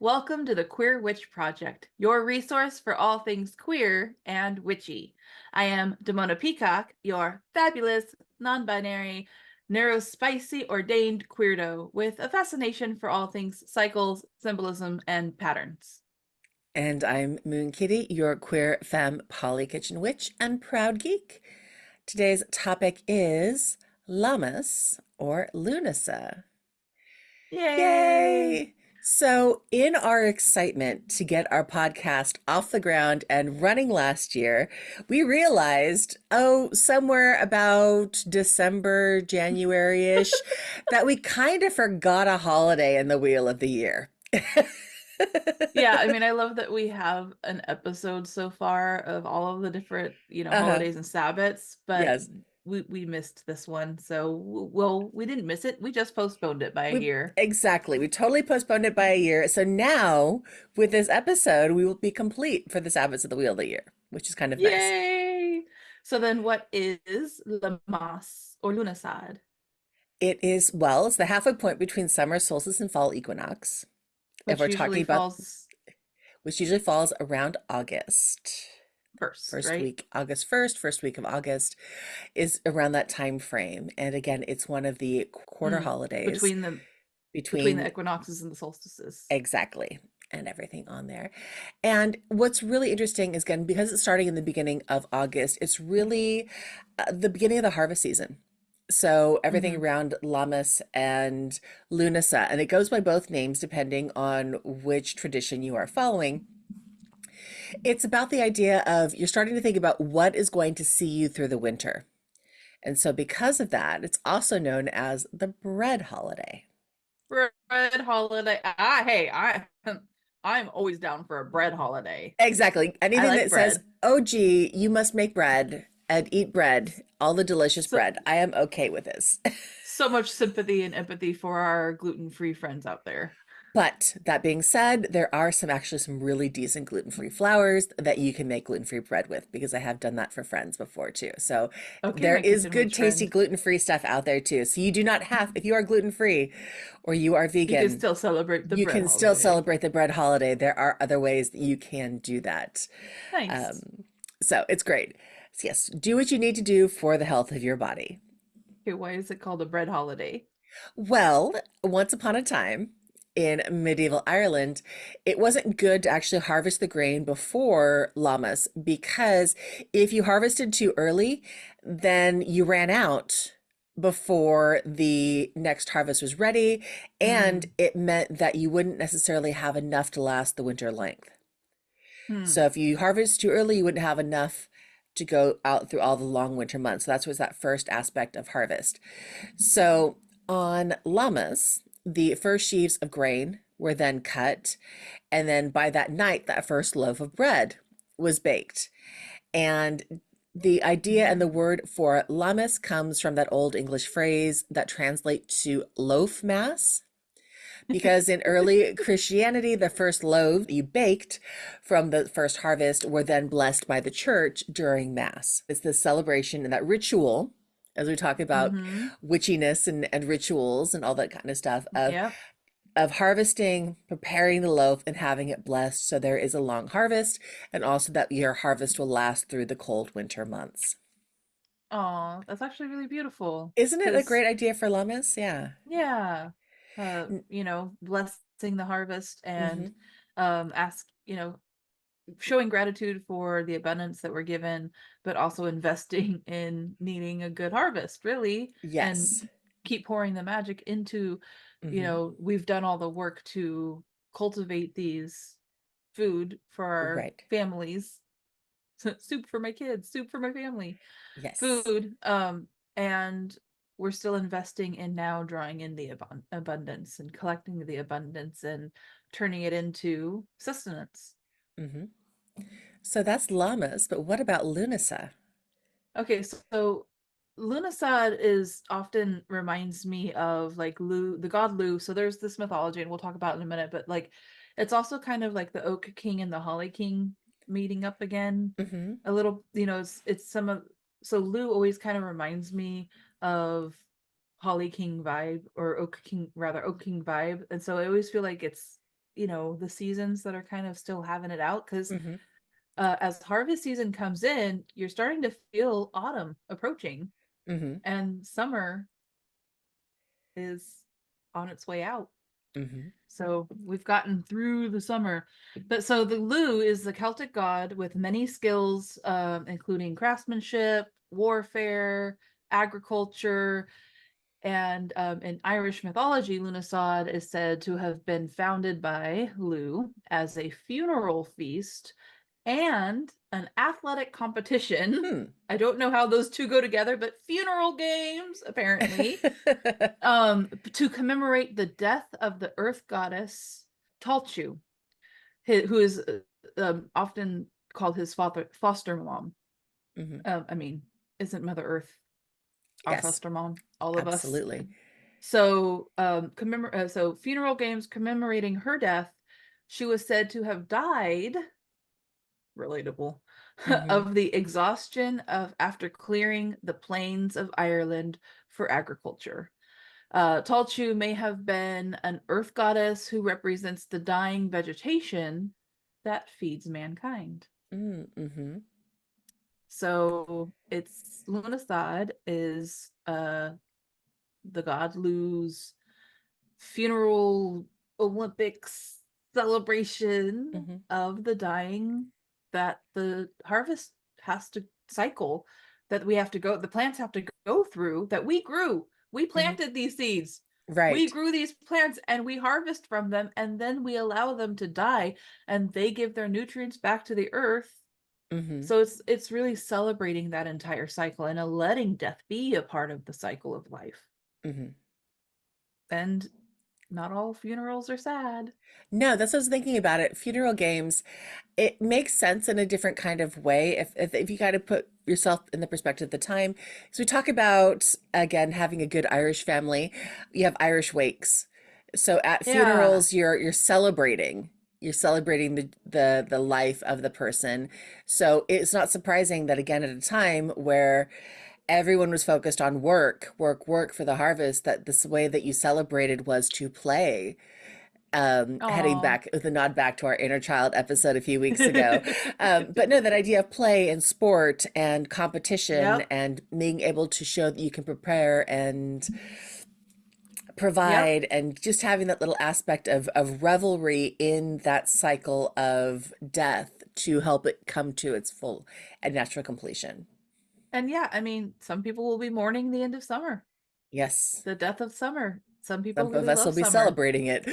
Welcome to the Queer Witch Project, your resource for all things queer and witchy. I am Damona Peacock, your fabulous, non-binary, neurospicy ordained queerdo with a fascination for all things cycles, symbolism, and patterns. And I'm Moonkittee, your queer femme poly kitchen witch and proud geek. Today's topic is Lammas or Lughnasadh. Yay! Yay! So, in our excitement to get our podcast off the ground and running last year, we realized, somewhere about December, January-ish, that we kind of forgot a holiday in the wheel of the year. Yeah, I mean, I love that we have an episode so far of all of the different, Uh-huh. holidays and Sabbats, but Yes. we missed this one. So, well, we didn't miss it. We just postponed it by a We year. exactly. We totally postponed it by a year. So now with this episode, we will be complete for the Sabbaths of the Wheel of the Year, which is kind of nice. Yay! So then what is Lammas or Lughnasadh? It is, well, it's the halfway point between summer solstice and fall equinox. If Which we're usually talking about, falls which usually falls around August. first, First right? week, August 1st, first week of August is around that time frame. And again, it's one of the quarter Mm. holidays Between the between equinoxes and the solstices. exactly and everything on there. And what's really interesting is, again, because it's starting in the beginning of August, it's really the beginning of the harvest season. So everything Hmm. around Lammas and Lughnasadh, and it goes by both names depending on which tradition you are following. It's about the idea of you're starting to think about what is going to see you through the winter. And so because of that, it's also known as the bread holiday. Bread holiday. Hey, I'm always down for a bread holiday. Exactly. I Anything like that says, bread. oh, gee, you must make bread and eat bread, all the delicious So bread. I am okay with this. so much sympathy and empathy for our gluten-free friends out there. But that being said, there are some really decent gluten-free flours that you can make gluten-free bread with because I have done that for friends before too. So Okay, there my is kitchen good, witch tasty friend. gluten-free stuff out there too. So you do not have, if you are gluten-free or you are You can vegan, still celebrate the you bread can still holiday. celebrate the bread holiday. There are other ways that you can do that. Nice. Um, so it's great. So yes, do what you need to do for the health of your body. Okay, why is it called a bread holiday? Well, once upon a time in medieval Ireland, it wasn't good to actually harvest the grain before Lammas because if you harvested too early, then you ran out before the next harvest was ready, and Mm. it meant that you wouldn't necessarily have enough to last the winter length. Hmm. So if you harvest too early, you wouldn't have enough to go out through all the long winter months. So that's was that first aspect of harvest. So on Lammas, the first sheaves of grain were then cut, and then by that night, that first loaf of bread was baked. And the idea and the word for Lammas comes from that old English phrase that translates to loaf mass, because in early Christianity, the first loaves you baked from the first harvest were then blessed by the church during Mass. It's this celebration and that ritual, as we talk about Mm-hmm. witchiness and rituals and all that kind of stuff Yep. of harvesting, preparing the loaf and having it blessed so there is a long harvest and also that your harvest will last through the cold winter months. Oh, that's actually really beautiful. Isn't it a Because great idea for Lammas? Yeah. yeah, blessing the harvest and Mm-hmm. ask, showing gratitude for the abundance that we're given, but also investing in needing a good harvest, really, Yes. and keep pouring the magic into, Mm-hmm. we've done all the work to cultivate these food for our Right. families. Soup for my kids, soup for my family, Yes. food, and we're still investing in now drawing in the abundance and collecting the abundance and turning it into sustenance. Mm-hmm. So that's llamas, but what about Lunasa? Okay, so Lughnasadh is often reminds me of like Lu, the god Lu. So there's this mythology, and we'll talk about it in a minute, but like it's also kind of like the Oak King and the Holly King meeting up again. Mm-hmm. A little, it's some of so Lu always kind of reminds me of Holly King vibe or Oak King rather Oak King vibe. And so I always feel like it's the seasons that are kind of still having it out, because Hmm. as harvest season comes in, you're starting to feel autumn approaching, Hmm. and summer is on its way out. Hmm. So we've gotten through the summer. But so the Lu is the Celtic god with many skills, including craftsmanship, warfare, agriculture, and in Irish mythology, Lughnasadh is said to have been founded by Lu as a funeral feast and an athletic competition. Hmm. I don't know how those two go together, but funeral games, apparently, to commemorate the death of the earth goddess Talchu, who is often called his foster mom. Hmm. I mean, isn't Mother Earth our Yes, foster mom? All of us. absolutely. So, so funeral games commemorating her death. She was said to have died, relatable, Hmm. of the exhaustion of after clearing the plains of Ireland for agriculture. Talchu may have been an earth goddess who represents the dying vegetation that feeds mankind. Mm-hmm. So it's Lughnasadh is the god Lu's funeral Olympics celebration Hmm. of the dying, that the harvest has to cycle, that we have to go, the plants have to go through, that we grew. We Hmm. planted these seeds. We Right. grew these plants and we harvest from them, and then we allow them to die, and they give their nutrients back to the earth. Hmm. So it's really celebrating that entire cycle and letting death be a part of the cycle of life. Hmm. And not all funerals are sad. No, that's what I was thinking about it. Funeral games, it makes sense in a different kind of way if you kind of put yourself in the perspective of the time. So we talk about, again, having a good Irish family. You have Irish wakes. So at Yeah. funerals, you're celebrating. You're celebrating the life of the person. So it's not surprising that, again, at a time where everyone was focused on work, work, work for the harvest, that this way that you celebrated was to play, heading Oh. back with a nod back to our inner child episode a few weeks ago. But no, that idea of play and sport and competition Yep. and being able to show that you can prepare and Yep. provide, and just having that little aspect of revelry in that cycle of death to help it come to its full and natural completion. And yeah, I mean, some people will be mourning the end of summer, Yes. the death of summer. Some people Some of really us will love be summer. celebrating it.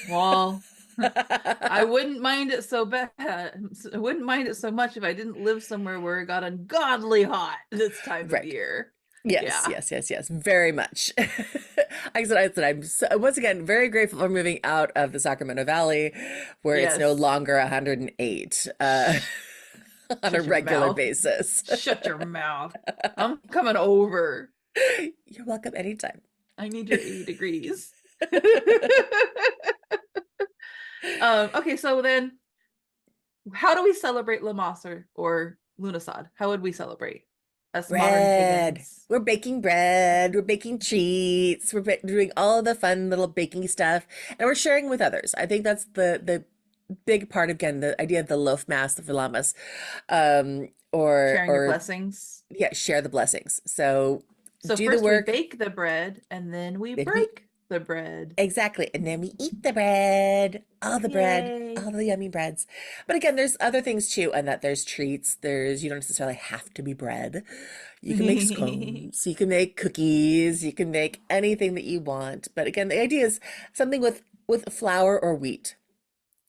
Well, I wouldn't mind it so bad. I wouldn't mind it so much if I didn't live somewhere where it got ungodly hot this time of Right. year. Yes, Yeah. yes, yes, yes, very much. I said, I'm so, once again very grateful for moving out of the Sacramento Valley, where it's no Yes. longer 108 on a Shut your regular mouth. basis. Shut your mouth. I'm coming over. You're welcome anytime. I need your 80 degrees. Okay, so then how do we celebrate Lammas or Lughnasadh? How would we celebrate us modern Bread. pagans? We're baking bread. We're baking treats. We're doing all the fun little baking stuff, and we're sharing with others. I think that's the big part, again, the idea of the loaf mass, the Lammas, Sharing your or blessings. yeah, share the blessings. So So do the first we work, bake the bread and then we then we break the bread. exactly, and then we eat the bread, Yay. all the yummy breads. But again, there's other things too, and that there's treats. There's, you don't necessarily have to be bread. You can make scones, you can make cookies, you can make anything that you want. But again, the idea is something with flour or wheat,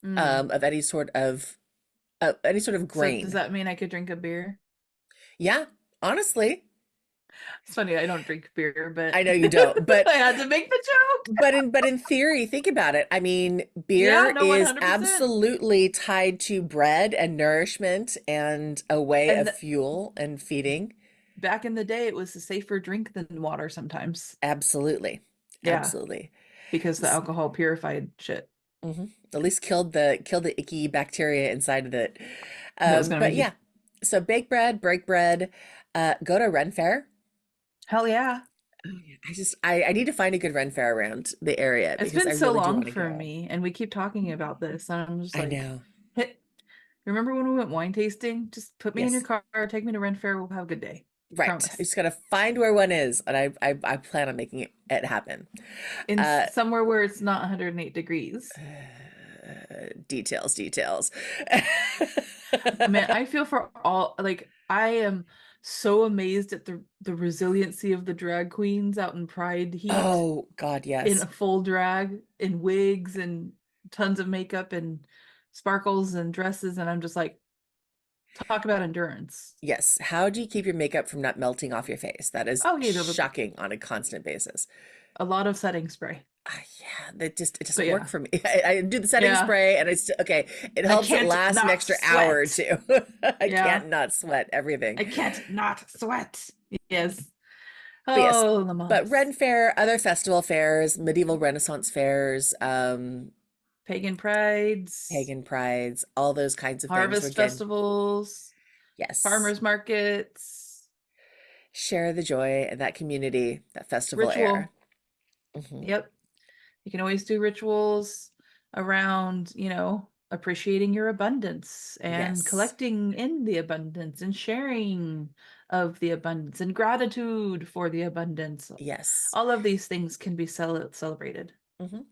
Mm. of any sort of So does grain. that mean I could drink a beer? Yeah, honestly, It's funny, I don't drink beer, but I know you don't, I had to make the joke. but in theory, think about it. I mean, Yeah, beer no, is 100%. absolutely tied to bread and nourishment and a way And of fuel and feeding. back in the day, it was a safer drink than water sometimes. Absolutely. Yeah, Absolutely. because the S- alcohol purified shit. At least killed the icky bacteria inside of it. That was gonna But make you yeah, so bake bread, break bread, go to Ren Fair. hell yeah. I need to find a good Ren Fair around the area It's because been I so really do long want to for go. me, and we keep talking about this, and I'm just I like, know. hey, remember when we went wine tasting? Just put me in your Yes. car, take me to Ren Fair, we'll have a good day. Right. I Promise. just gotta find where one is, and I plan on making it happen. In Uh, somewhere where it's not 108 degrees. details, details. Man, I feel for all, like, I am so amazed at the resiliency of the drag queens out in Pride heat Oh God, in yes. a full drag, in wigs and tons of makeup and sparkles and dresses, and I'm just like, talk about endurance. Yes. How do you keep your makeup from not melting off your face? That is Oh, yeah, shocking on a constant basis. a lot of setting spray. Yeah, that just it But doesn't work yeah, for me. I do the setting yeah, spray and it's okay. It I helps it can't last an not extra hour or sweat. two. I Yeah, can't not sweat everything. I can't not sweat. Yes. But yes, Oh, but Lammas. Ren Fair, other festival fairs, medieval Renaissance fairs, Pagan prides, pagan prides, all those kinds of things. So harvest again, festivals, yes, farmers markets, share the joy and that community, that festival air. ritual. Hmm. Yep. You can always do rituals around, appreciating your abundance and Yes, collecting in the abundance and sharing of the abundance and gratitude for the abundance. yes. All of these things can be celebrated.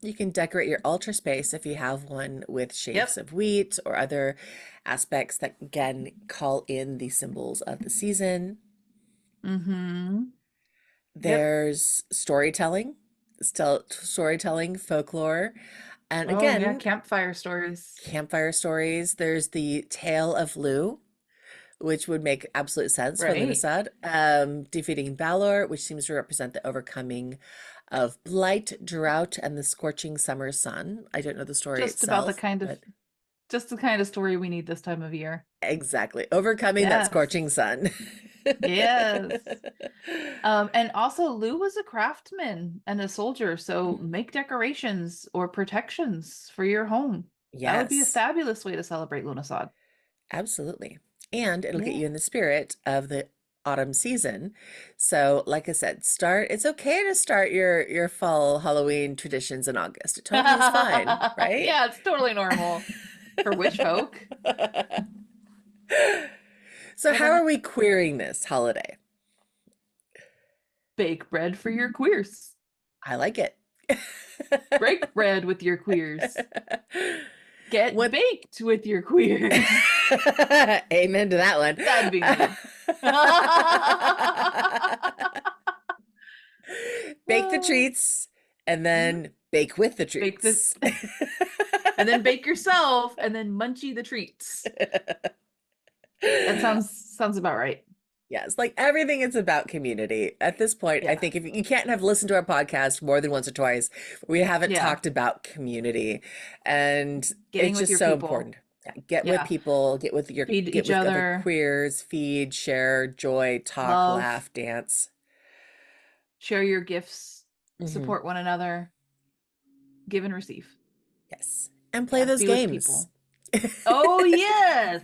You can decorate your altar space if you have one with shapes Yep. of wheat or other aspects that again call in the symbols of the season. Mm-hmm. Yep. There's storytelling, folklore, and Oh yeah, again, campfire stories. campfire stories. There's the tale of Lu, which would make absolute sense for Right. Lughnasadh, defeating Balor, which seems to represent the overcoming of blight, drought, and the scorching summer sun. I don't know the story Just about the itself, kind of but just the kind of story we need this time of year. exactly, overcoming that Yes. scorching sun. Yes. And also Lou was a craftsman and a soldier, so Mhm. make decorations or protections for your home. That would be a Yes, fabulous way to celebrate Lughnasadh. absolutely. And it'll get Yeah. you in the spirit of the autumn season. So, like I said, it's okay to start your fall Halloween traditions in August. It totally is fine, right? Yeah, it's totally normal for witch folk. So, And how then are we queering this holiday? bake bread for your queers. I like it. Break bread with your queers. Get What? baked with your queers. Amen to that one. That'd be me. Bake the treats and Mhm. then bake with the Bake the treats. and then bake yourself and then munchy the treats. That sounds about right. Yes, like everything is about community. At this point, I Yeah. think if you can't have listened to our podcast more than once or twice, we haven't Yeah. talked about community. And Getting it's with just your so people. important. Yeah, get with Yeah. people, Feed get each with other other, queers, feed, share, joy, talk, love, laugh, dance. share your gifts, Hmm. support one another, give and receive. Yes. And play Yeah. those Be with games. people. Oh, yes.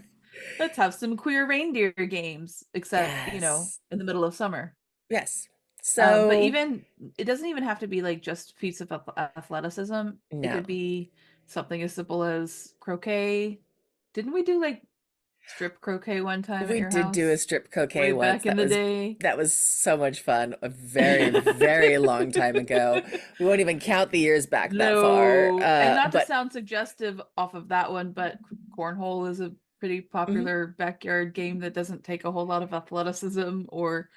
Let's have some queer reindeer games, except, Yes. in the middle of summer. Yes. But So, even it doesn't even have to be like just feats of athleticism. It no. could be something as simple as croquet. Didn't we do like strip croquet one time at We your did do a house strip croquet way once. back in the day? That was so much fun. A very, very long time ago. We won't even count the years back that far. No, and not to But sound suggestive off of that one, but cornhole is a pretty mhm, popular backyard game that doesn't take a whole lot of athleticism or,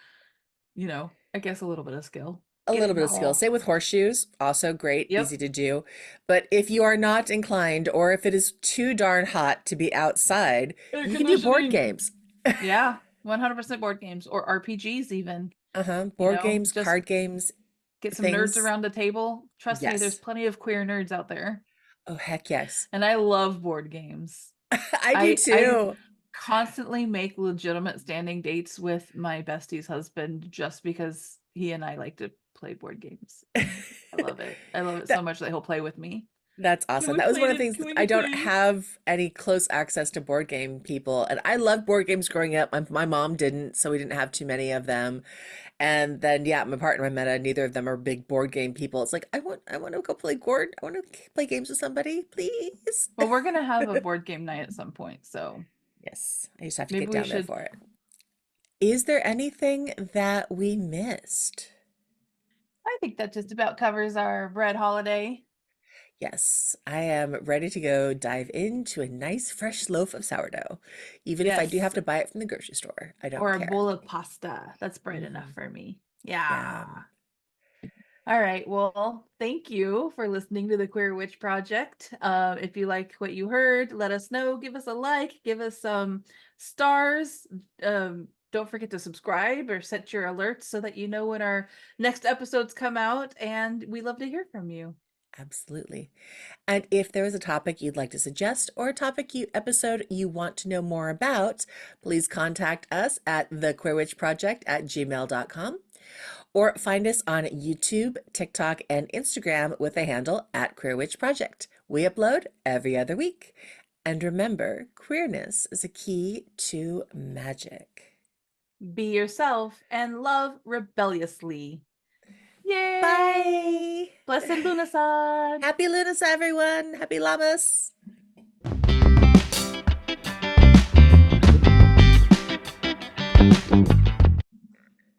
I guess a little bit of skill. a Get it little in bit the of skill. hole. Same with horseshoes. Also great, Yep. easy to do. But if you are not inclined, or if it is too darn hot to be outside, Air you can do board conditioning. games. Yeah, 100% board games or RPGs even, Board games, just card games, get some nerds things. around the table. Trust me, there's Yes. plenty of queer nerds out there. Oh, heck yes. And I love board games. I do I too. constantly make legitimate standing dates with my bestie's husband just because he and I like to play board games. And I love it. I love it so That much that he'll play with me. That's Can awesome. we That was play one of the the things can that we I don't play have any close access to board game people. And I loved board games growing up. My mom didn't, so we didn't have too many of them. And then yeah, my partner and I met, neither of them are big board game people. It's like I want to go play board. I want to play games with somebody, please. Well, we're gonna have a board game night at some point, so Yes, I just have to maybe get we down there should. for it. Is there anything that we missed? I think that just about covers our bread holiday. Yes, I am ready to go dive into a nice fresh loaf of sourdough, even if I do have Yes. to buy it from the grocery store. I don't Or a care. bowl of pasta. That's bread enough Hmm. for me. Yeah. Yum. All right. Well, thank you for listening to the Queer Witch Project. If you like what you heard, let us know. Give us a like, give us some stars. Don't forget to subscribe or set your alerts so that you know when our next episodes come out. And we love to hear from you. Absolutely. And if there is a topic you'd like to suggest or a topic episode you want to know more about, please contact us at thequeerwitchproject@gmail.com or find us on YouTube, TikTok, and Instagram with the handle at Queer Witch Project. We upload every other week. And remember, queerness is a key to magic. Be yourself and love rebelliously. Yay! Bye. Blessed Lughnasadh! Happy Lunas, everyone. Happy Lammas.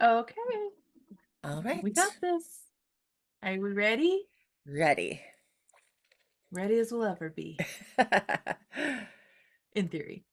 Okay, All we got right. this. Are we ready? Ready. Ready as we'll ever be, in theory.